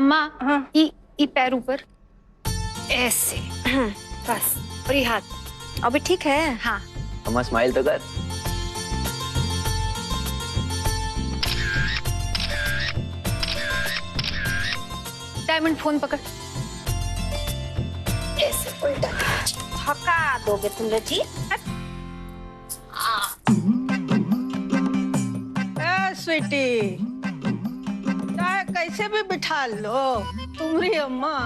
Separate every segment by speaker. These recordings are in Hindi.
Speaker 1: अम्मा
Speaker 2: हाँ।
Speaker 1: ई पैर ऊपर ऐसे बस, और ये हाथ
Speaker 2: अभी ठीक है?
Speaker 1: हाँ।
Speaker 3: अम्मा स्माइल तो कर।
Speaker 1: डायमंड फोन पकड़, ऐसे उल्टा।
Speaker 2: थका दोगे तुम जी।
Speaker 4: स्वीटी, चाहे कैसे भी बिठा लो, तुम्हारी अम्मा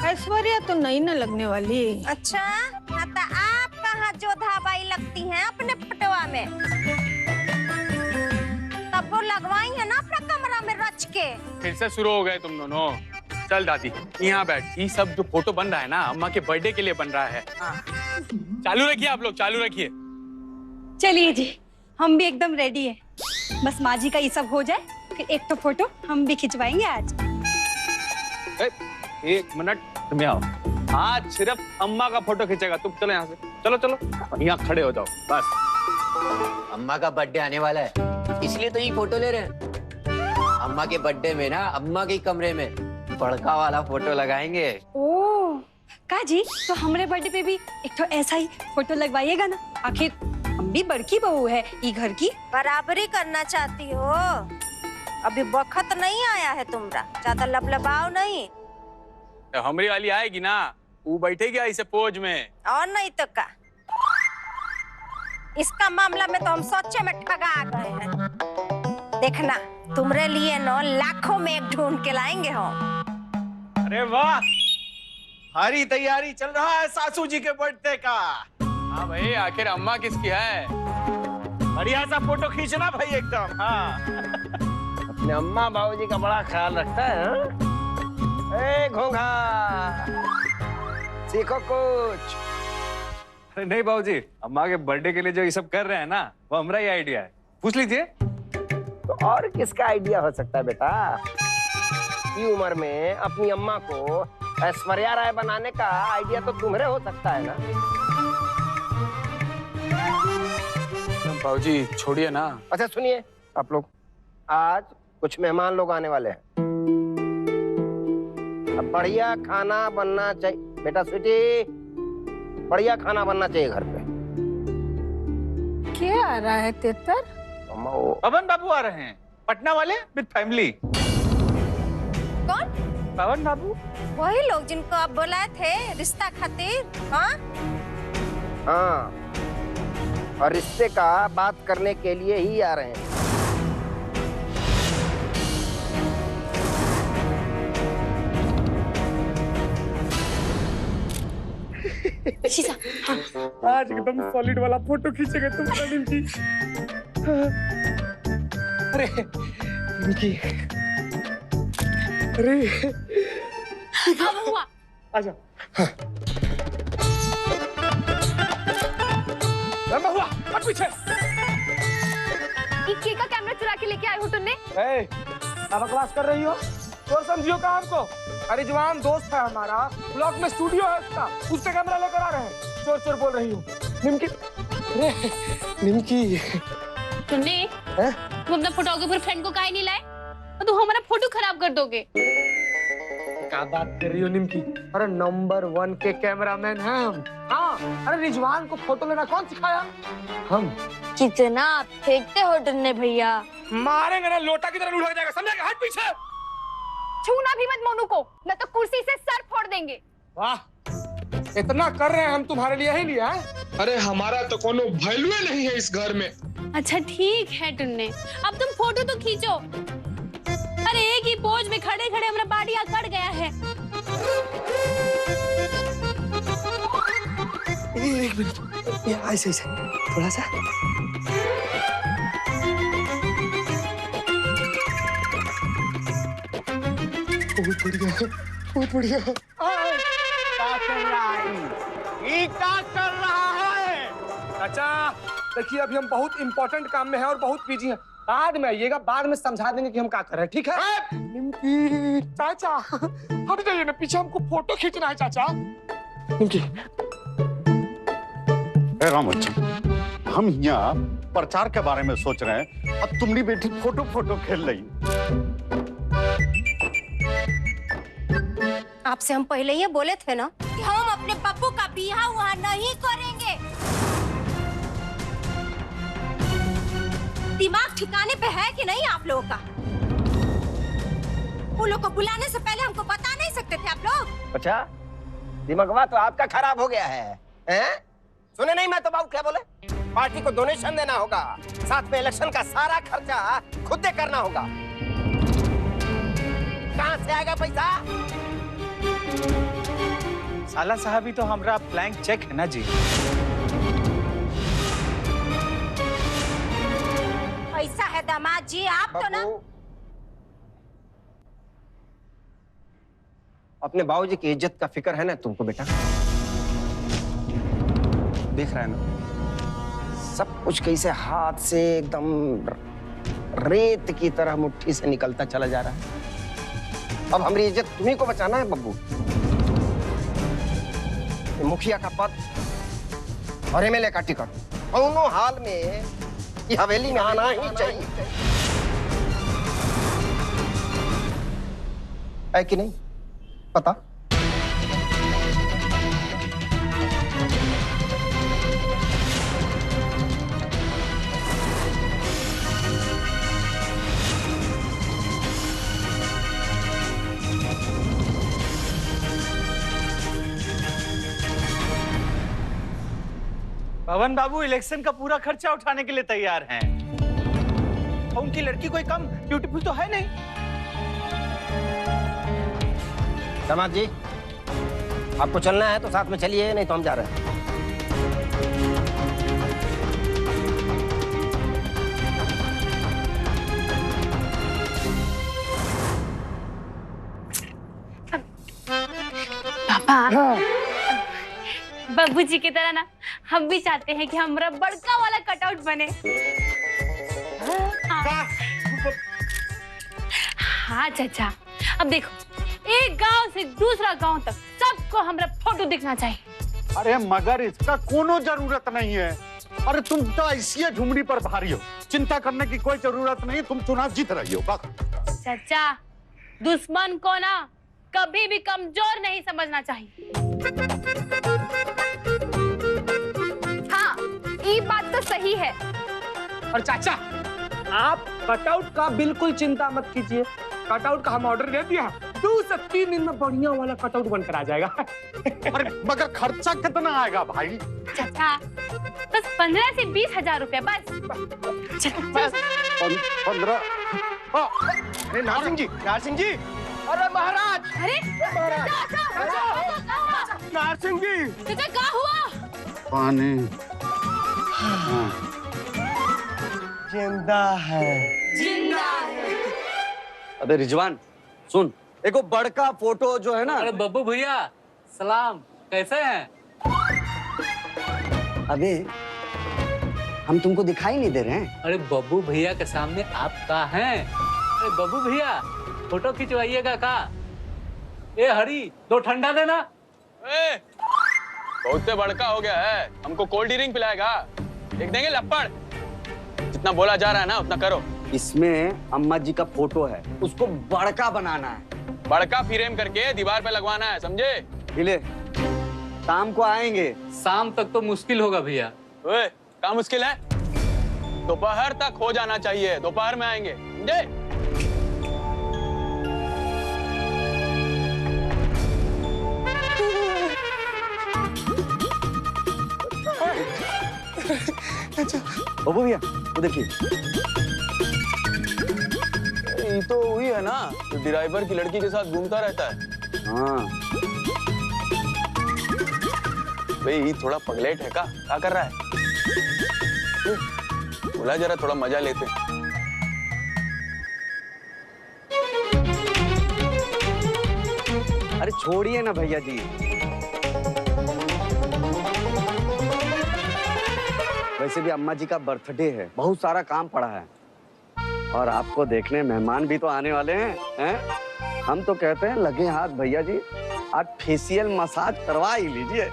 Speaker 4: ऐश्वर्या तो नहीं न लगने वाली।
Speaker 2: अच्छा, हाँ तो आप कहाँ जोधा बाई लगती हैं अपने पटवा में? तब वो लगवाई है ना अपना कमरा में रच के।
Speaker 5: फिर से शुरू हो गए तुम दोनों। चल दादी यहाँ बैठ। ये सब जो फोटो बन रहा है ना अम्मा के बर्थडे के लिए बन रहा है। चालू रखिए आप लोग, चालू रखिए।
Speaker 6: चलिए जी, हम भी एकदम रेडी है। बस माँ जी का ये सब हो जाए, फिर एक तो फोटो हम भी खिंचवाएंगे आज।
Speaker 5: एक मिनट तुम आओ। आज सिर्फ अम्मा का फोटो खींचेगा। तुम चलो यहाँ से, चलो चलो यहाँ खड़े हो जाओ बस।
Speaker 3: अम्मा का बर्थडे आने वाला है, इसलिए तो ये फोटो ले रहे हैं। अम्मा के बर्थडे में ना अम्मा के कमरे में बड़का वाला फोटो लगाएंगे।
Speaker 6: ओह, का जी तो हमारे बर्थडे पे भी एक तो ऐसा ही फोटो लगवाइएगा ना। आखिर हम भी बड़की बहू है ये घर की।
Speaker 2: बराबरी करना चाहती हो? अभी वक्त नहीं आया है तुम्हारा, ज्यादा लबलबाओ नहीं।
Speaker 5: हमारी वाली आएगी ना, वो बैठेगी ऐसे पोज में।
Speaker 2: और नहीं तो का, इसका मामला में तो हम सोचे में ठगा गए हैं। देखना, तुम्हारे लिए न लाखों में एक ढूंढ के लाएंगे हम।
Speaker 7: अरे वाह, हरी तैयारी चल रहा है सासू जी के बर्थडे का।
Speaker 5: हाँ भाई, आखिर अम्मा किसकी है?
Speaker 7: बढ़िया सा फोटो खींचना भाई एकदम। हाँ अपने अम्मा बाबूजी का बड़ा ख्याल रखता है। हाँ? ए घोंघा, सीखो कुछ।
Speaker 8: अरे नहीं बाबूजी, अम्मा के बर्थडे के लिए जो ये सब कर रहे हैं ना, वो हमारा ही आइडिया है। पूछ लीजिए।
Speaker 7: तो और किसका आइडिया हो सकता है बेटा? ये उम्र में अपनी अम्मा को ऐश्वर्या राय बनाने का आइडिया तो तुम्हारे हो सकता है ना।
Speaker 5: बाबूजी छोड़िए ना।
Speaker 7: अच्छा सुनिए आप लोग, आज कुछ मेहमान लोग आने वाले हैं। अब बढ़िया खाना बनना चाहिए बेटा। स्वीटी, बढ़िया खाना बनना चाहिए घर पे।
Speaker 4: क्या आ रहा है तेतर?
Speaker 7: अम्मा वो
Speaker 8: पवन बाबू आ रहे हैं, पटना वाले विद फैमिली।
Speaker 2: कौन?
Speaker 8: पवन बाबू।
Speaker 2: वही लोग जिनको आप बुलाए थे रिश्ता खातिर? हाँ
Speaker 7: हाँ, और रिश्ते का बात करने के लिए ही आ रहे हैं।
Speaker 6: शीशा,
Speaker 5: आज एकदम सॉलिड वाला फोटो खींचेंगे तुम सलीम जी।
Speaker 7: अरे इनकी, अरे
Speaker 1: अब हुआ।
Speaker 7: आजा। हुआ और पीछे।
Speaker 1: ये के का कैमरा चुरा के लेके आए हो तुमने?
Speaker 7: क्या बकवास कर रही हो? तो समझियो काम को। अरे जवान दोस्त है हमारा, ब्लॉक में स्टूडियो है उसका, उससे कैमरा लेकर आ रहे हैं। चोर चोर बोल रही हो। निमकी, अरे निमकी।
Speaker 1: तुमने तुम अपना फोटोग्राफर फ्रेंड को काहे नहीं लाए? तो तुम हमारा फोटो खराब कर दोगे।
Speaker 7: क्या बात कर रही हो निमकी? अरे नंबर 1 के कैमरामैन हैं हम। हाँ, अरे रिजवान को फोटो लेना कौन सिखाया? हम।
Speaker 2: कितना फेंकते हो टन्ने भैया।
Speaker 7: मारेंगे ना, लोटा की तरह उड़ जाएगा, समझेगा? हट पीछे।
Speaker 1: छूना भी मत मोनू को, न तो कुर्सी से सर फोड़ देंगे।
Speaker 7: वाह, इतना कर रहे हैं हम तुम्हारे लिए ही लिया है।
Speaker 9: अरे हमारा तो कोनो वैल्यू नहीं है इस घर में।
Speaker 1: अच्छा ठीक है टुन्ने, अब तुम फोटो तो खींचो। अरे एक ही पोज में खड़े खड़े हमारा बाड़ी अकड़ गया है।
Speaker 7: एक मिनट, ये ऐसे ऐसे थोड़ा सा। बहुत बढ़िया, बहुत बढ़िया। क्या कर रहा है? ये क्या कर रहा है? चाचा देखिए, अभी हम बहुत इंपॉर्टेंट काम में हैं और बहुत बिजी हैं। बाद में आइएगा, बाद में समझा देंगे कि हम क्या कर रहे हैं, ठीक है? निमकी चाचा हट जाइए ना पीछे, हमको फोटो खींचना है चाचा। निमकी,
Speaker 10: राम बच्चन, हम यहाँ प्रचार के बारे में सोच रहे हैं और तुमनी बेटी फोटो फोटो खेल रही।
Speaker 2: आपसे हम पहले ये बोले थे ना कि हम अपने पप्पू का बियाह वहाँ नहीं करेंगे। दिमाग ठिकाने पे है कि नहीं आप लोगों का? वो लोग को बुलाने से पहले हमको बता नहीं सकते थे आप लोग?
Speaker 11: अच्छा, दिमागवा तो आपका खराब हो गया है, हैं? सुने नहीं मैं तो बाबू क्या बोले? पार्टी को डोनेशन देना होगा, साथ में इलेक्शन का सारा खर्चा खुद करना होगा। कहाँ से आएगा पैसा?
Speaker 12: साला साहब ही तो हमारा ब्लैंक चेक है ना जी।
Speaker 2: पैसा है दामाद जी, आप तो ना
Speaker 11: अपने बाबूजी की इज्जत का फिक्र है ना तुमको बेटा? देख रहा है ना सब कुछ कैसे हाथ से एकदम रेत की तरह मुट्ठी से निकलता चला जा रहा है। अब हमारी इज्जत तुम्ही को बचाना है बब्बू। मुखिया का पद और एमएलए का टिकट दोनों हाल में ये हवेली में आना ही चाहिए, है कि नहीं? पता
Speaker 12: पवन बाबू इलेक्शन का पूरा खर्चा उठाने के लिए तैयार हैं। और उनकी लड़की कोई कम ब्यूटीफुल तो है नहीं।
Speaker 11: दामाद जी, आपको चलना है तो साथ में चलिए, नहीं तो हम जा रहे हैं।
Speaker 1: पापा, बब्बू जी की तरह ना हम भी चाहते हैं कि हमारा बड़का वाला कटआउट बने। हाँ चाचा, अब देखो एक गांव से दूसरा गांव तक सबको हमारा फोटो दिखना चाहिए।
Speaker 10: अरे मगर इसका कोनो जरूरत नहीं है। अरे तुम तो ऐसी झुमड़ी पर भारी हो, चिंता करने की कोई जरूरत नहीं, तुम चुनाव जीत रही हो।
Speaker 1: चाचा, दुश्मन को ना कभी भी कमजोर नहीं समझना चाहिए।
Speaker 6: हाँ, ये बात तो सही है।
Speaker 7: और चाचा, आप कटआउट का बिल्कुल चिंता मत कीजिए। कटआउट का हम ऑर्डर दे दिया, 2 से 3 दिन में बढ़िया वाला कटआउट बनकर आ जाएगा।
Speaker 10: अरे मगर खर्चा कितना आएगा भाई?
Speaker 1: चाचा, बस 15 से 20 हजार रुपया बस।
Speaker 10: 15?
Speaker 11: अरे नारसिंह जी, नारसिंह जी, अरे महाराज,
Speaker 1: अरे
Speaker 11: नारसिंह जी,
Speaker 1: चाचा क्या हुआ?
Speaker 10: पानी।
Speaker 11: जिंदा है।
Speaker 1: जिंदा है।
Speaker 3: अबे रिजवान सुन, एक वो बड़का फोटो जो है ना।
Speaker 13: अरे बब्बू भैया सलाम, कैसे हैं?
Speaker 3: अबे हम तुमको दिखाई नहीं दे रहे हैं।
Speaker 13: अरे बब्बू भैया के सामने आप कहाँ हैं? अरे बब्बू भैया फोटो खिंचवाइएगा का? ए हरी, 2 ठंडा देना।
Speaker 5: बहुत बड़का हो गया है, हमको कोल्ड ड्रिंक पिलाएगा? एक देंगे लपड़। जितना बोला जा रहा है ना उतना करो।
Speaker 3: इसमें अम्मा जी का फोटो है, उसको बड़का बनाना है।
Speaker 5: बड़का फ्रेम करके दीवार पे लगवाना है, समझे?
Speaker 3: इले शाम को आएंगे।
Speaker 13: शाम तक तो मुश्किल होगा भैया।
Speaker 5: ओए, क्या मुश्किल है? दोपहर तक हो जाना चाहिए, दोपहर में आएंगे, समझे?
Speaker 3: बब्बू भैया वो देखिए,
Speaker 5: ये तो वही है ना जो ड्राइवर की लड़की के साथ घूमता रहता है।
Speaker 3: हाँ
Speaker 5: भाई ये थोड़ा पगलेट है का? क्या कर रहा है? बोला जरा थोड़ा मजा लेते।
Speaker 3: अरे छोड़िए ना भैया जी। वैसे भी अम्मा जी का बर्थडे है, बहुत सारा काम पड़ा है और आपको देखने मेहमान भी तो आने वाले हैं? हम तो कहते हैं लगे हाथ भैया जी, आज फेशियल मसाज करवा ही लीजिए।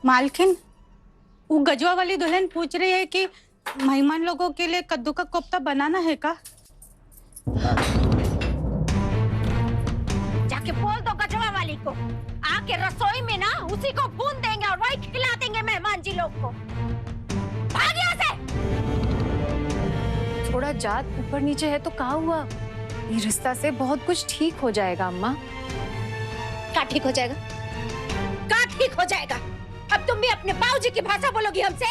Speaker 4: मालकिन, वो गजवा वाली दुल्हन पूछ रही है कि मेहमान लोगों के लिए कद्दू का कोफ्ता बनाना है का?
Speaker 2: जाके बोल दो गजवा वाली को, आके रसोई में ना उसी को भून देंगे और वही खिला देंगे मेहमान जी लोग को। भाग यहाँ से।
Speaker 6: थोड़ा जात ऊपर नीचे है तो क्या हुआ? ये रिश्ता से बहुत कुछ ठीक हो जाएगा अम्मा।
Speaker 2: क्या ठीक हो जाएगा? क्या ठीक हो जाएगा? अब तुम भी अपने बाबूजी की भाषा बोलोगी हमसे?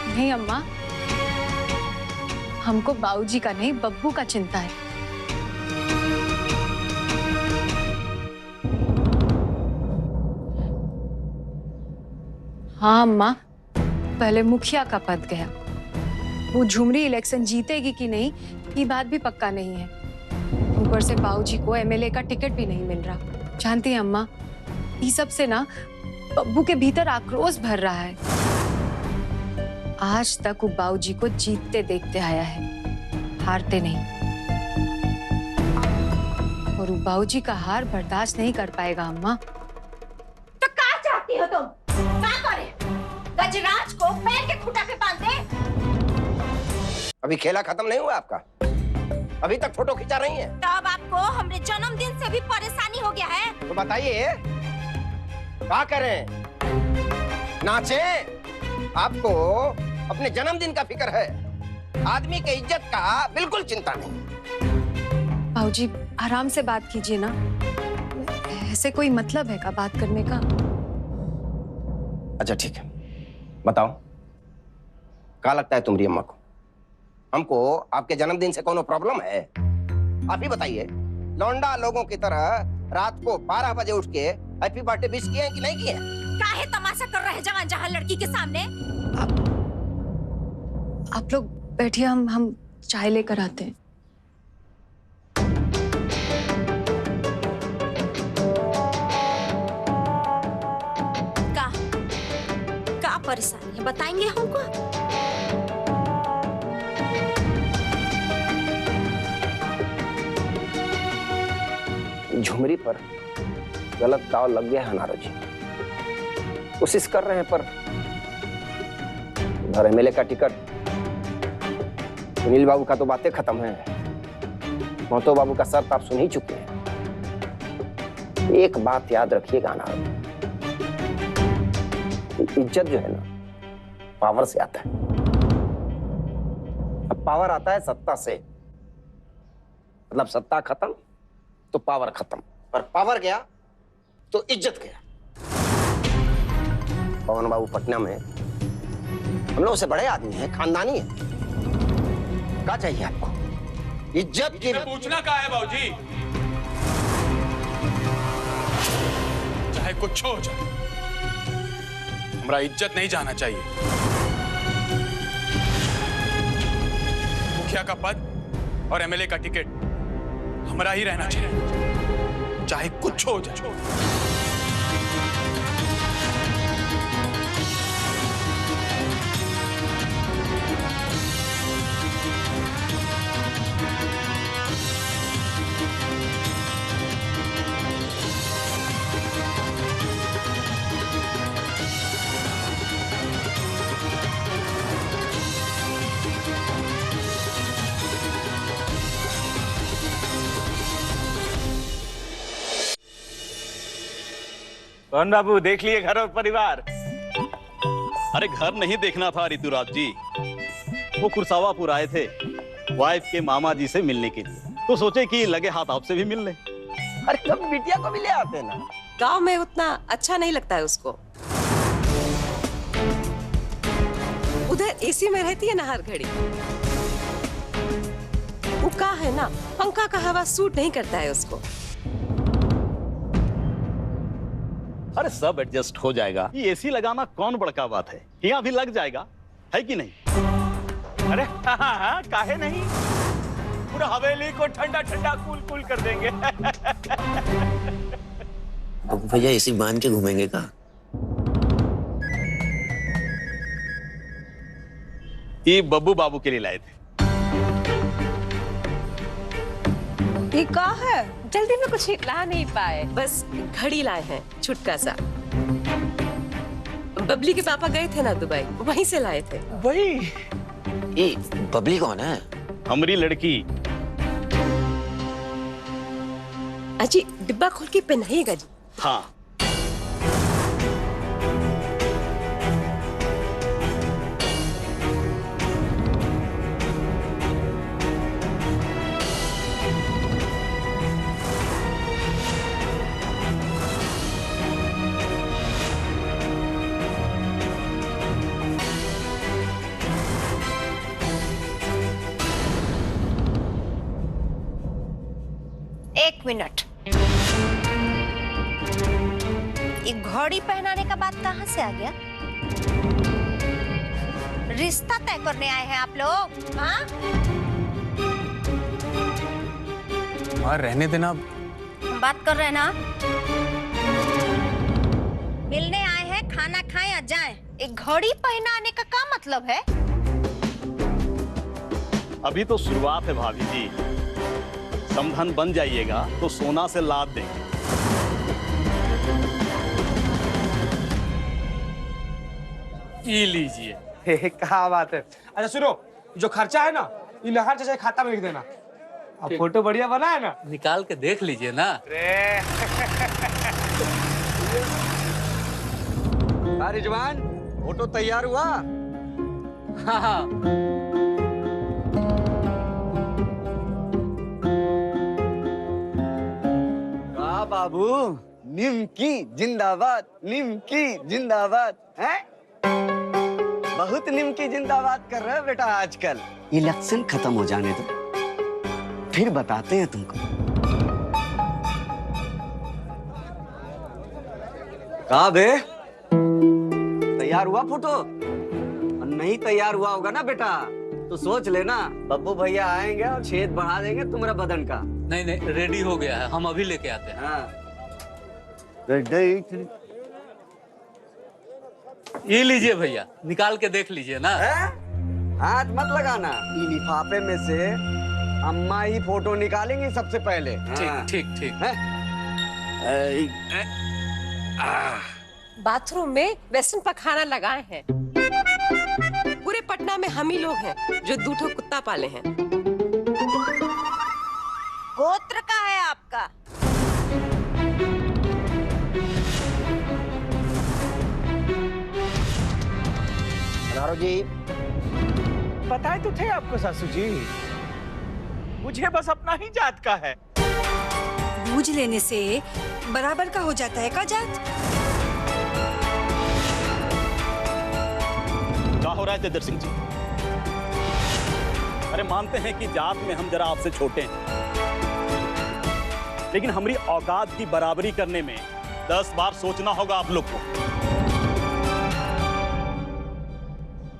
Speaker 6: नहीं अम्मा, हमको बाबूजी का नहीं बब्बू का चिंता है। हाँ अम्मा, पहले मुखिया का पद गया। वो झुमरी इलेक्शन जीतेगी कि नहीं ये बात भी पक्का नहीं है। ऊपर से बाबूजी को एमएलए का टिकट भी नहीं मिल रहा। जानती हैं अम्मा, ये सब से ना बब्बू के भीतर आक्रोश भर रहा है। आज तक वो बाबूजी को जीतते देखते आया है, हारते नहीं। और वो बाबूजी का हार बर्दाश्त नहीं कर पाएगा अम्मा।
Speaker 2: तो क्या चाहती हो तुम? क्या करे? गजराज को पैर के खूंटा पे बांध दे?
Speaker 11: अभी खेला खत्म नहीं हुआ आपका? अभी तक फोटो खिंचा रही हैं?
Speaker 2: तो अब आपको हमारे जन्मदिन से भी परेशानी हो गया है?
Speaker 11: तो बताइए क्या करें? नाचे? आपको अपने जन्मदिन का फिक्र है, आदमी की इज्जत का बिल्कुल चिंता नहीं।
Speaker 6: बाबूजी आराम से बात कीजिए ना, ऐसे कोई मतलब है का बात करने का?
Speaker 11: अच्छा ठीक है, बताओ क्या लगता है तुम्हारी अम्मा को? हमको आपके जन्मदिन से कोनो प्रॉब्लम है? आप ही बताइए। लौंडा लोगों की तरह रात को 12 बजे उठ के हैप्पी बर्थडे विश किए कि नहीं किए?
Speaker 2: काहे तमाशा कर रहे हैं जवान जहां लड़की के सामने?
Speaker 6: आप लोग बैठिए, हम चाय लेकर आते हैं।
Speaker 2: क्या परेशानी है बताएंगे हमको?
Speaker 11: झुमरी पर गलत दाव लग गया है नारो जी। कोशिश कर रहे हैं पर उधर एमएलए का टिकट, सुनील बाबू का तो बातें खत्म है, महतो बाबू का शर्त आप सुन ही चुके हैं। एक बात याद रखिएगा नारो जी, इज्जत जो है ना पावर से आता है। अब पावर आता है सत्ता से, मतलब सत्ता खत्म तो पावर खत्म, और पावर गया तो इज्जत गया। पवन बाबू पटना में हम लोग से बड़े आदमी हैं, खानदानी है। क्या चाहिए आपको? इज्जत की
Speaker 5: पूछना क्या है बाबूजी? चाहे कुछ हो जाए, हमारा इज्जत नहीं जाना चाहिए। मुखिया का पद और एमएलए का टिकट हमारा ही रहना चाहिए, चाहे कुछ हो जाए।
Speaker 12: कौन बाबू, देख लिए घर और परिवार?
Speaker 14: अरे घर नहीं देखना था ऋतुराज जी, वो कुरसावापुर आए थे वाइफ के मामा जी से मिलने के लिए, तो सोचे कि लगे हाथ आपसे भी मिल ले।
Speaker 11: अरे कब बिटिया को भी ले आते ना।
Speaker 15: गांव में उतना अच्छा नहीं लगता है उसको। उधर एसी में रहती है ना हर घड़ी। वो का है ना, पंखा का हवा सूट नहीं करता है उसको।
Speaker 14: अरे सब एडजस्ट हो जाएगा, ये एसी लगाना कौन बड़का बात है, यहाँ भी लग जाएगा, है कि नहीं?
Speaker 12: अरे हाँ, काहे नहीं, पूरा हवेली को ठंडा ठंडा कूल कूल कर देंगे।
Speaker 16: अब भैया एसी बांध के घूमेंगे का?
Speaker 14: ये बब्बू बाबू के लिए लाए थे।
Speaker 4: ये का है?
Speaker 15: जल्दी में कुछ ला नहीं पाए, बस घड़ी लाए हैं छुटका सा। बबली के पापा गए थे ना दुबई, वहीं से लाए थे।
Speaker 12: वही?
Speaker 16: ये बबली कौन है?
Speaker 14: हमारी लड़की।
Speaker 15: अजी डिब्बा खोल के पहनाइएगा जी।
Speaker 14: हाँ।
Speaker 2: एक मिनट, ये घड़ी पहनाने का बात कहाँ से आ गया? रिश्ता तय करने आए हैं आप लोग? हाँ?
Speaker 5: और रहने देना।
Speaker 2: हम बात कर रहे हैं ना? मिलने आए हैं, खाना खाएं या जाएं? एक घड़ी पहनाने का क्या मतलब है?
Speaker 14: अभी तो शुरुआत है भाभी जी। समधन बन जाइएगा तो सोना से लाद देंगे।
Speaker 5: ये लीजिए।
Speaker 7: क्या बात है। अच्छा सुनो, जो खर्चा है ना, ये लहर चाचा के खाता में लिख देना। अब फोटो बढ़िया बना है ना?
Speaker 13: निकाल के देख लीजिए ना।
Speaker 3: रिजवान, फोटो तैयार हुआ?
Speaker 13: हाँ।
Speaker 3: बाबू, निमकी जिंदाबाद, निमकी जिंदाबाद है। बहुत निमकी जिंदाबाद कर रहे हो बेटा आजकल। इलेक्शन खत्म हो जाने दो, फिर बताते हैं तुमको। कहा बे, तैयार हुआ फोटो? और नहीं तैयार हुआ होगा ना बेटा तो सोच लेना, बब्बू भैया आएंगे और छेद बढ़ा देंगे तुम्हारा बदन का।
Speaker 13: नहीं नहीं, रेडी हो गया है, हम अभी लेके आते हैं।
Speaker 3: हाँ।
Speaker 13: ये लीजिए भैया, निकाल के देख लीजिए ना।
Speaker 3: हाथ मत लगाना, लिफाफे में से अम्मा ही फोटो निकालेंगी सबसे पहले।
Speaker 13: ठीक ठीक ठीक।
Speaker 15: बाथरूम में वेस्टर्न पखाना लगाए हैं। पूरे पटना में हम ही लोग हैं जो 2 ठो कुत्ता पाले हैं।
Speaker 2: गोत्र का है आपका?
Speaker 11: नारो जी,
Speaker 12: बताए तो थे आपको सासू जी, मुझे बस अपना ही जात का है।
Speaker 17: बूझ लेने से बराबर का हो जाता है का जात?
Speaker 14: क्या हो रहा है तेजर सिंह जी? अरे मानते हैं कि जात में हम जरा आपसे छोटे हैं, लेकिन हमारी औकात की बराबरी करने में 10 बार सोचना होगा आप लोग को।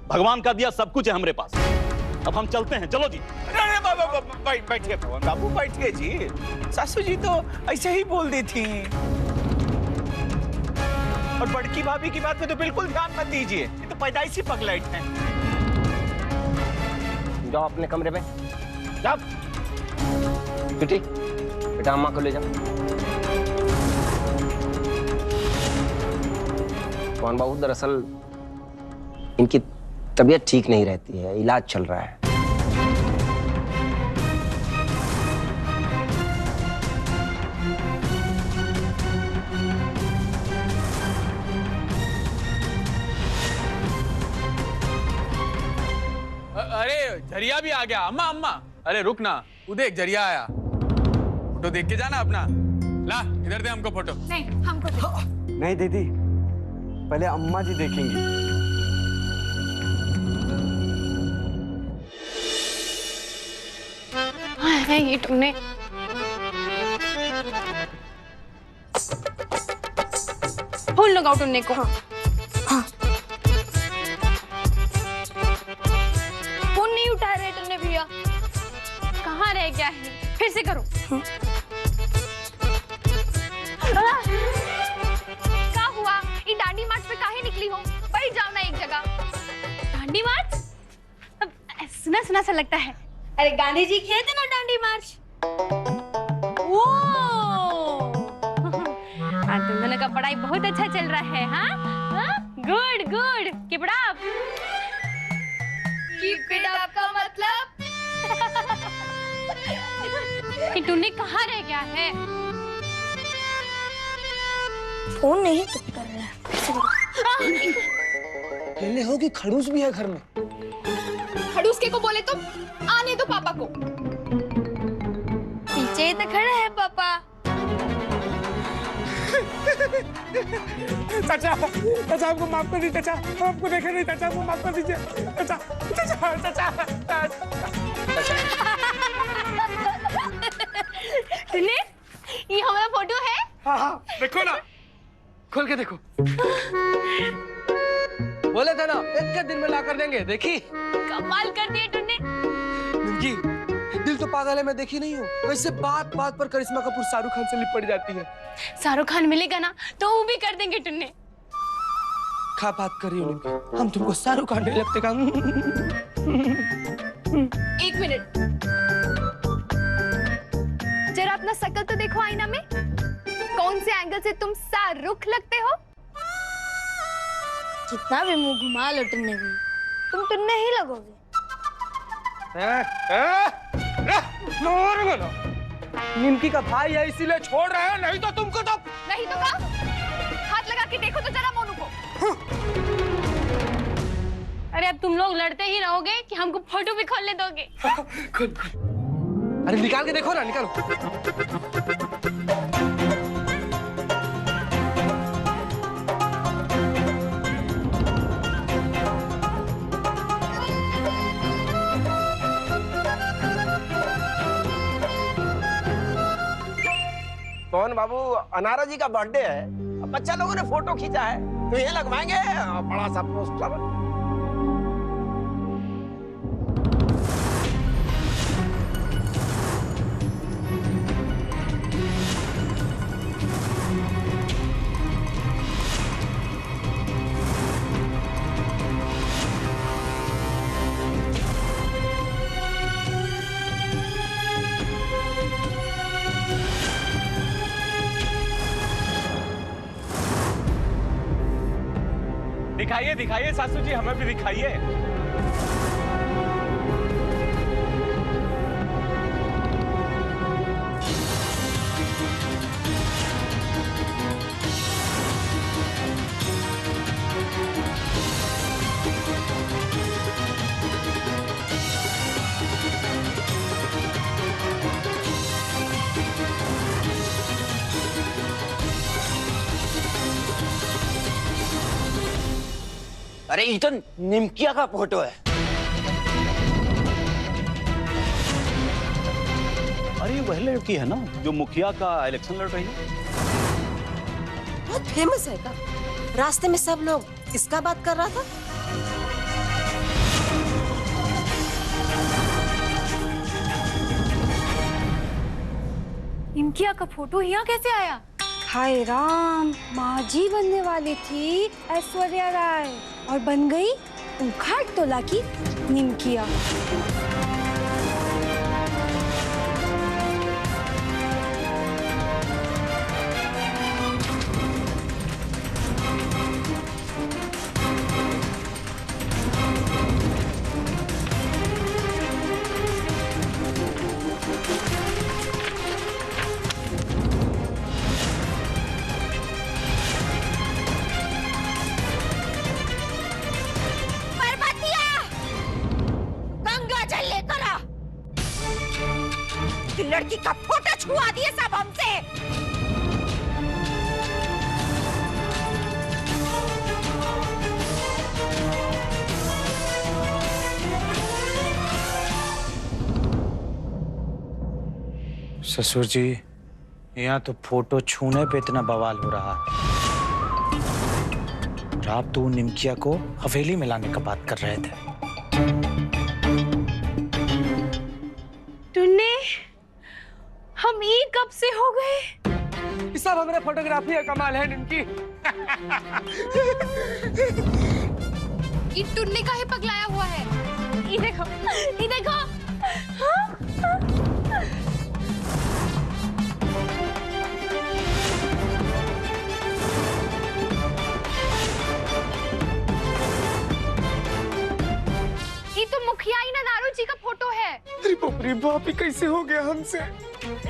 Speaker 14: भगवान का दिया सब कुछ है हमारे पास। अब हम चलते हैं, चलो जी।
Speaker 12: बैठिए पवन बाबू, बैठिए जी। सासू जी तो ऐसे ही बोल दी थी। और बड़की भाभी की बात में तो बिल्कुल ध्यान मत दीजिए, ये तो पैदाइशी पगलाइट है।
Speaker 11: जाओ अपने कमरे में, जाओ। बेटी, बेटा अम्मा को ले जाओ। पवन बाबू, दरअसल इनकी तबीयत ठीक नहीं रहती है, इलाज चल रहा है।
Speaker 5: अरे झरिया भी आ गया। अम्मा अम्मा, अरे रुक ना, तू देख झरिया आया। फोटो देख के जाना अपना। ला इधर दे हमको फोटो।
Speaker 1: नहीं, हमको दे।
Speaker 3: नहीं दीदी, पहले अम्मा जी देखेंगी।
Speaker 1: हाँ, है ये तुमने। फोन लगाओ टुन्ने को। हाँ। फोन नहीं उठा रहे टुन्ने भैया। कहाँ रह गया है? फिर से करो। क्या हुआ? ये डांडी मार्च पे काहे निकली हो? बैठ जाओ ना एक जगह। डांडी मार्च? सुना सुना सा लगता है। अरे गांधी जी किए थे ना डांडी मार्च। का पढ़ाई बहुत अच्छा चल रहा है। हाँ good good keep it up. Keep it up का मतलब कि टुन्नी कहाँ रह गया है?
Speaker 2: फोन नहीं पिक कर रहा है।
Speaker 7: कहने हो कि खड़ूस भी है घर में।
Speaker 1: खड़ूस के को बोले तो आने दो पापा को। पीछे ही तो खड़ा है पापा।
Speaker 7: चाचा चाचा हमको माफ कर दीजिए। चाचा हम आपको देखे नहीं। चाचा हमको माफ कर दीजिए। चाचा चाचा चाचा
Speaker 1: टुन्नी ये हमारा फोटो है।
Speaker 7: हाँ देखो ना, खोल के देखो। बोले थे ना एक दिन में ला कर देंगे। देखी
Speaker 1: कमाल कर दिए टुन्नी।
Speaker 7: निमकी दिल तो पागल है, मैं देखी नहीं हूँ। वैसे बात बात पर करिश्मा कपूर शाहरुख खान से लिपट जाती है।
Speaker 1: शाहरुख खान मिलेगा ना तो वो भी कर देंगे टुन्नी।
Speaker 7: क्या बात कर रही हो निमकी, हम तुमको शाहरुख खान नहीं लगते का?
Speaker 1: एक मिनट जरा अपना शक्ल तो देखो आईना में। कौन से एंगल से तुम शाहरुख लगते हो?
Speaker 2: कितना भी मुंह घुमा लो टुन्ने भी, तुम टुन्ने ही लगोगे।
Speaker 7: निमकी का भाई है इसीलिए छोड़ रहे हैं, नहीं तो तुमको तो
Speaker 1: नहीं तो क्या? हाथ लगा के देखो तो जरा मोनू को। अरे अब तुम लोग लड़ते ही रहोगे कि हमको फोटो भी खोलने दोगे?
Speaker 7: खोल खोल। अरे निकाल के देखो ना, निकालो।
Speaker 11: कौन बाबू, अनारा जी का बर्थडे है, अब बच्चा लोगों ने फोटो खींचा है तो ये लगवाएंगे बड़ा सा पोस्टर।
Speaker 12: दिखाइए दिखाइए सासू जी, हमें भी दिखाइए।
Speaker 16: अरे ये तो निमकिया का फोटो है।
Speaker 14: अरे ये वही लड़की है ना जो मुखिया का इलेक्शन लड़ रही है।
Speaker 15: बहुत फेमस है का? रास्ते में सब लोग इसका बात कर रहा था।
Speaker 6: निमकिया का फोटो यहाँ कैसे आया?
Speaker 2: हाय राम, माँ जी बनने वाली थी ऐश्वर्या राय और बन गई उखाड़ तोला की निमकिया। लड़की का फोटो छुआ दिए सब हमसे।
Speaker 12: ससुर जी, यहाँ तो फोटो छूने पे इतना बवाल हो रहा है। आप तो निमकिया को हवेली में लाने का बात कर रहे थे।
Speaker 1: टुन्ने, हम ये कब से हो गए?
Speaker 7: ये सब हमारे फोटोग्राफी का कमाल है निमकी।
Speaker 1: ये टुन्ने का ही पगलाया हुआ है। ये देखो, ये देखो।
Speaker 6: मुखिया ही नारू जी का फोटो है।
Speaker 7: अरे बाप रे बाप, ये कैसे हो गया हमसे?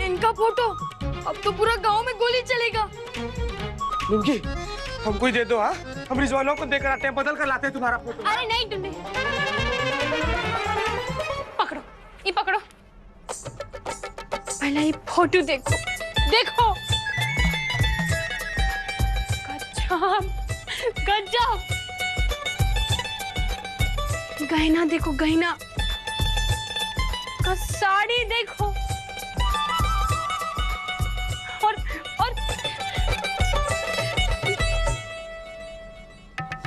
Speaker 6: इनका फोटो अब तो पूरा गांव में गोली चलेगा।
Speaker 7: निमकी, हमको ही दे दो। हाँ, हम रिजवानों को देकर आते हैं, बदल कर लाते हैं तुम्हारा फोटो।
Speaker 1: अरे नहीं टुन्ने, पकड़ो, ये पकड़ो। पहले ये फोटो देखो, देखो। गजब, गजब। गहना देखो, गहना का साड़ी देखो, और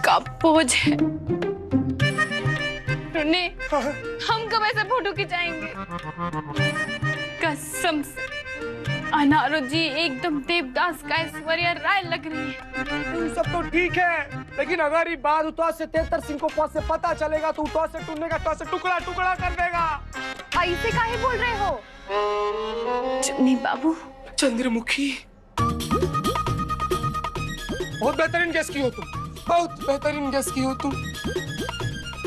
Speaker 1: का पोज है। टुन्ने, हम कब ऐसा फोटो खिंचाएंगे? कसम से अनारो जी एकदम देवदास का ऐश्वर्या राय लग रही है।
Speaker 7: सब तो ठीक है, लेकिन अगर ये बात उतार से 73 सिंह को पास से पता चलेगा तो उतार से टुन्ने का टॉस से टुकड़ा टुकड़ा कर देगा।
Speaker 6: ऐसे काहे बोल रहे हो?
Speaker 1: चुन्नी बाबू,
Speaker 7: चंद्रमुखी, बहुत बेहतरीन गेस की हो तुम, बहुत बेहतरीन गेस की हो तुम।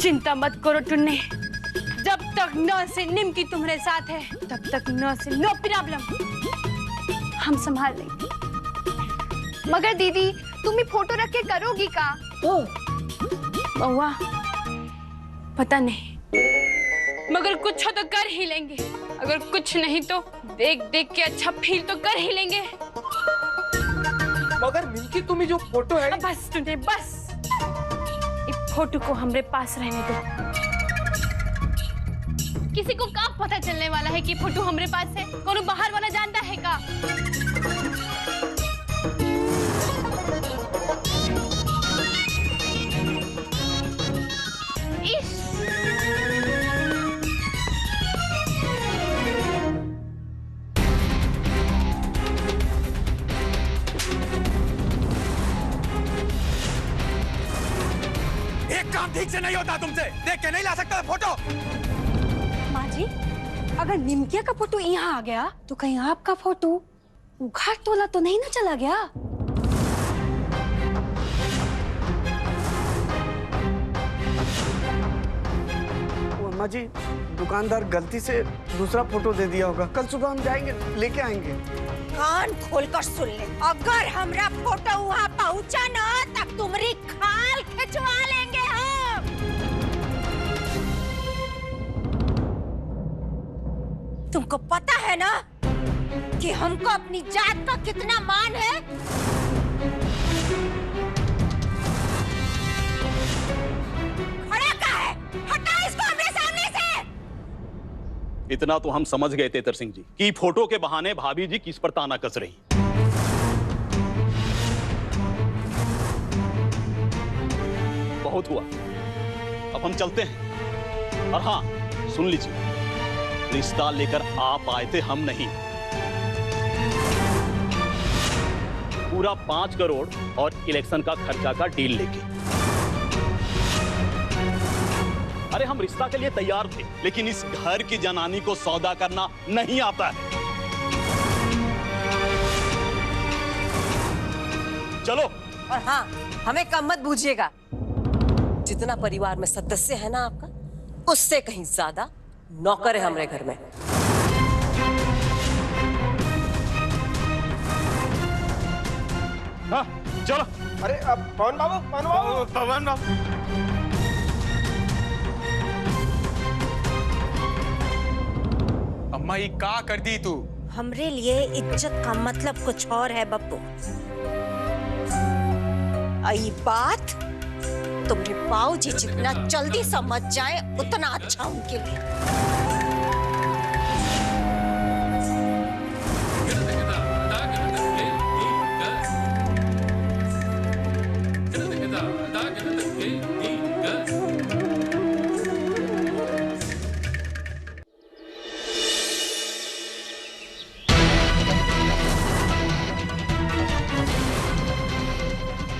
Speaker 1: चिंता मत करो टुन्ने, जब तक न से निमकी तुम्हारे साथ है तब तक न से नो प्रॉब्लम, हम संभाल लेंगे।
Speaker 6: मगर दीदी, तुम ही फोटो रख के करोगी का?
Speaker 1: बउआ, पता नहीं, मगर कुछ हो तो कर ही लेंगे। अगर कुछ नहीं तो देख देख के अच्छा फील तो कर ही लेंगे।
Speaker 7: मगर निमकी, तुम्हें जो फोटो है,
Speaker 1: बस टुन्ने, बस इस फोटो को हमरे पास रहने दो। किसी को कब पता चलने वाला है कि फोटो हमरे पास है? कोनो बाहर वाला जानता है का?
Speaker 5: एक काम ठीक से नहीं होता तुमसे, देख के नहीं ला सकता फोटो।
Speaker 17: माँ जी, अगर निमकिया का फोटो यहाँ आ गया तो कहीं आपका फोटो उखाड़ तोला तो नहीं ना चला गया?
Speaker 3: अम्मा जी, दुकानदार गलती से दूसरा फोटो दे दिया होगा। कल सुबह हम जाएंगे, लेके आएंगे।
Speaker 2: कान खोलकर सुन ले, अगर हमरा फोटो वहाँ पहुँचा ना तब तुम्हारी खाल खिंचवा लेंगे हम। तुमको पता है ना कि हमको अपनी जात का कितना मान है? खड़ा का है? हटा इसको हमरे सामने से।
Speaker 14: इतना तो हम समझ गए तेतर सिंह जी कि फोटो के बहाने भाभी जी किस पर ताना कस रही। बहुत हुआ, अब हम चलते हैं। और हाँ, सुन लीजिए, रिश्ता लेकर आप आए थे, हम नहीं। पूरा 5 करोड़ और इलेक्शन का खर्चा का डील लेके। अरे हम रिश्ता के लिए तैयार थे, लेकिन इस घर की जनानी को सौदा करना नहीं आता है। चलो।
Speaker 15: और हाँ, हमें कम मत बूझिएगा। जितना परिवार में सदस्य है ना आपका, उससे कहीं ज्यादा नौकर है हमारे घर में।
Speaker 14: हाँ, चलो।
Speaker 7: अरे अब पवन बाबू, पवन बाबू,
Speaker 5: पवन बाबू, अम्मा ये का कर दी तू?
Speaker 2: हमरे लिए इज्जत का मतलब कुछ और है बप्पू। आई बात तुम्हारे बाबूजी जितना जल्दी समझ जाए उतना अच्छा उनके लिए।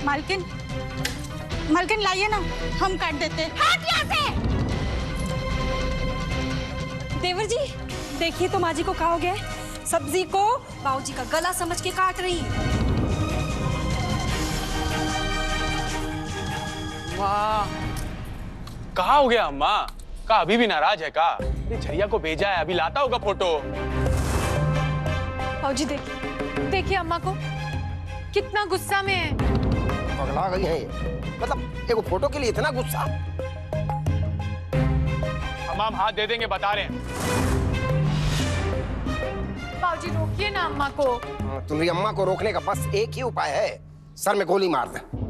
Speaker 17: मालकिन, मालकिन लाइए ना, हम काट देते।
Speaker 2: हट यहाँ से।
Speaker 17: देवर जी, देखिए तो माँ जी को क्या हो गया है। सब्जी को बाबूजी का गला समझ के काट रही है।
Speaker 5: माँ, कहाँ हो गया अम्मा? का अभी भी नाराज है का? ये झरिया को भेजा है, अभी लाता होगा फोटो।
Speaker 6: बाबूजी देखिए, देखिए अम्मा को कितना गुस्सा में है।
Speaker 11: पगला गई है ये। मतलब एक फोटो के लिए इतना गुस्सा?
Speaker 5: हम हाथ दे देंगे, बता रहे हैं।
Speaker 6: बाबूजी रोकिए ना अम्मा को।
Speaker 11: तुम्हारी अम्मा को रोकने का बस एक ही उपाय है, सर में गोली मार दे।